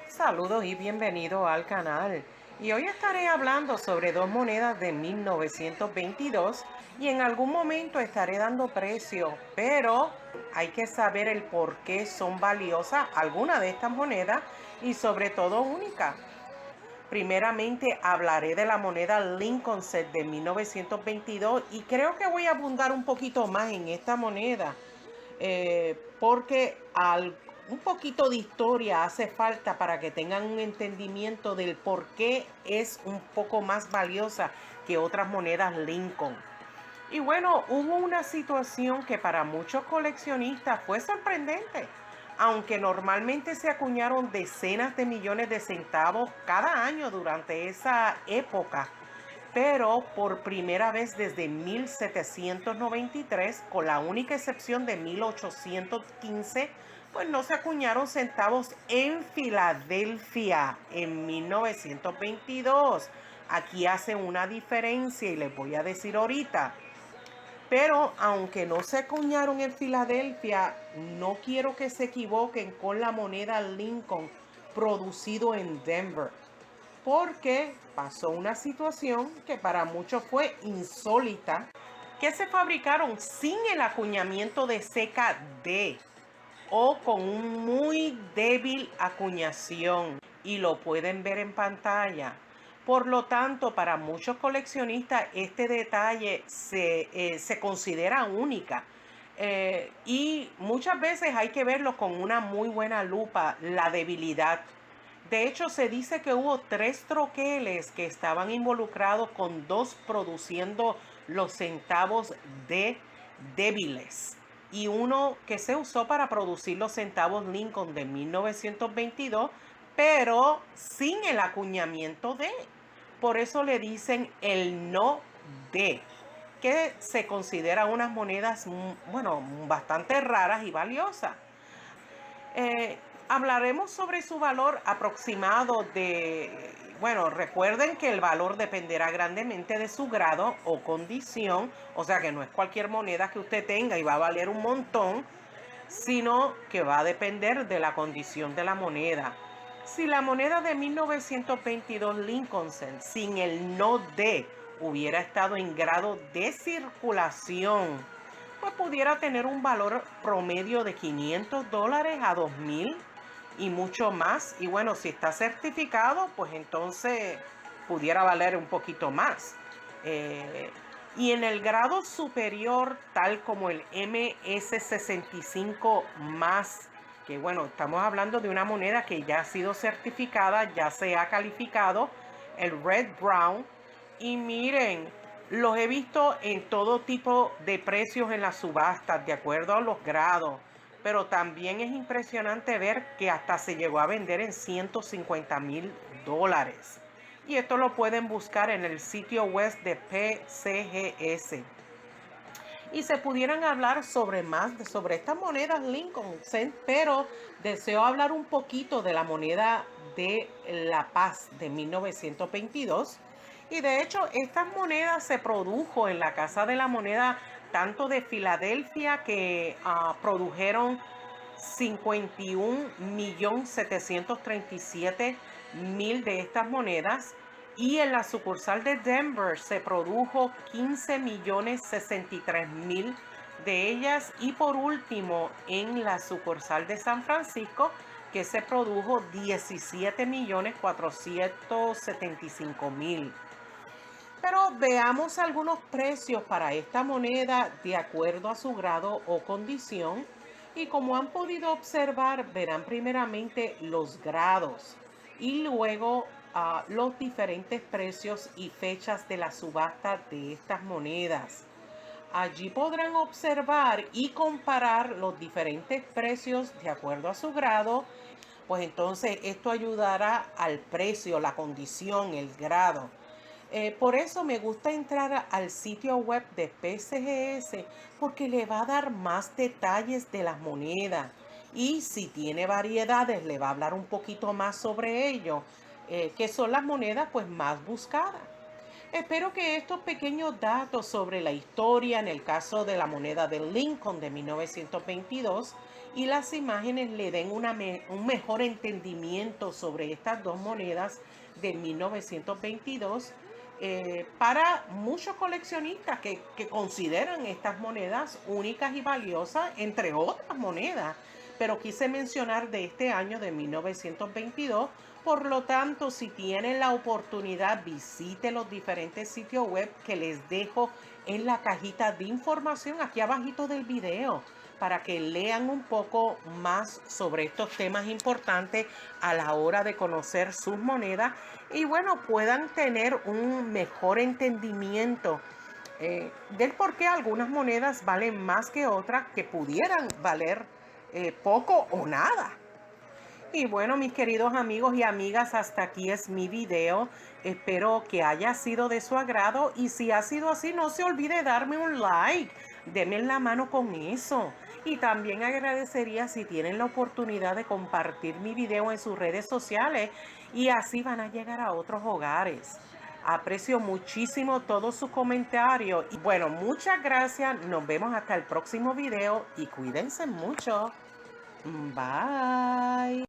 Saludos y bienvenido al canal. Y hoy estaré hablando sobre dos monedas de 1922 y en algún momento estaré dando precio, pero hay que saber el por qué son valiosas algunas de estas monedas y sobre todo únicas. Primeramente hablaré de la moneda Lincoln Set de 1922 y creo que voy a abundar un poquito más en esta moneda porque un poquito de historia hace falta para que tengan un entendimiento del por qué es un poco más valiosa que otras monedas Lincoln. Y bueno, hubo una situación que para muchos coleccionistas fue sorprendente. Aunque normalmente se acuñaron decenas de millones de centavos cada año durante esa época, pero por primera vez desde 1793, con la única excepción de 1815, pues no se acuñaron centavos en Filadelfia en 1922. Aquí hace una diferencia y les voy a decir ahorita. Pero aunque no se acuñaron en Filadelfia, no quiero que se equivoquen con la moneda Lincoln producido en Denver, porque pasó una situación que para muchos fue insólita, que se fabricaron sin el acuñamiento de ceca D o con un muy débil acuñación, y lo pueden ver en pantalla. Por lo tanto, para muchos coleccionistas este detalle se considera única. Y muchas veces hay que verlo con una muy buena lupa, la debilidad. De hecho, se dice que hubo 3 troqueles que estaban involucrados con 2 produciendo los centavos de débiles y uno que se usó para producir los centavos Lincoln de 1922, pero sin el acuñamiento de. Por eso le dicen el no de, que se considera unas monedas, bueno, bastante raras y valiosas. Hablaremos sobre su valor aproximado bueno, recuerden que el valor dependerá grandemente de su grado o condición, o sea que no es cualquier moneda que usted tenga y va a valer un montón, sino que va a depender de la condición de la moneda. Si la moneda de 1922 Lincoln Cent sin el no de hubiera estado en grado de circulación, pues pudiera tener un valor promedio de $500 a $2,000 y mucho más. Y bueno, si está certificado, pues entonces pudiera valer un poquito más. Y en el grado superior, tal como el MS65 más, que bueno, estamos hablando de una moneda que ya ha sido certificada, ya se ha calificado, el Red Brown. Y miren, los he visto en todo tipo de precios en las subastas, de acuerdo a los grados. Pero también es impresionante ver que hasta se llegó a vender en $150,000. Y esto lo pueden buscar en el sitio web de PCGS. Y se pudieran hablar sobre estas monedas Lincoln Cent, pero deseo hablar un poquito de la moneda de La Paz de 1922. Y de hecho, estas monedas se produjo en la Casa de la Moneda tanto de Filadelfia, que produjeron 51.737.000 de estas monedas, y en la sucursal de Denver se produjo 15.063.000 de ellas, y por último en la sucursal de San Francisco, que se produjo 17.475.000. Pero veamos algunos precios para esta moneda de acuerdo a su grado o condición. Y como han podido observar, verán primeramente los grados y luego los diferentes precios y fechas de la subasta de estas monedas. Allí podrán observar y comparar los diferentes precios de acuerdo a su grado. Pues entonces esto ayudará al precio, la condición, el grado. Por eso me gusta entrar al sitio web de PCGS, porque le va a dar más detalles de las monedas. Y si tiene variedades, le va a hablar un poquito más sobre ello. que son las monedas pues más buscadas. Espero que estos pequeños datos sobre la historia, en el caso de la moneda de Lincoln de 1922, y las imágenes le den un mejor entendimiento sobre estas dos monedas de 1922 para muchos coleccionistas que consideran estas monedas únicas y valiosas, entre otras monedas. Pero quise mencionar de este año de 1922. Por lo tanto, si tienen la oportunidad, visite los diferentes sitios web que les dejo en la cajita de información aquí abajito del video para que lean un poco más sobre estos temas importantes a la hora de conocer sus monedas y bueno, puedan tener un mejor entendimiento del por qué algunas monedas valen más que otras que pudieran valer poco o nada. Y bueno, mis queridos amigos y amigas, hasta aquí es mi video. Espero que haya sido de su agrado y si ha sido así, no se olvide darme un like. Deme en la mano con eso. Y también agradecería si tienen la oportunidad de compartir mi video en sus redes sociales y así van a llegar a otros hogares. Aprecio muchísimo todos sus comentarios. Y bueno, muchas gracias. Nos vemos hasta el próximo video y cuídense mucho. Bye.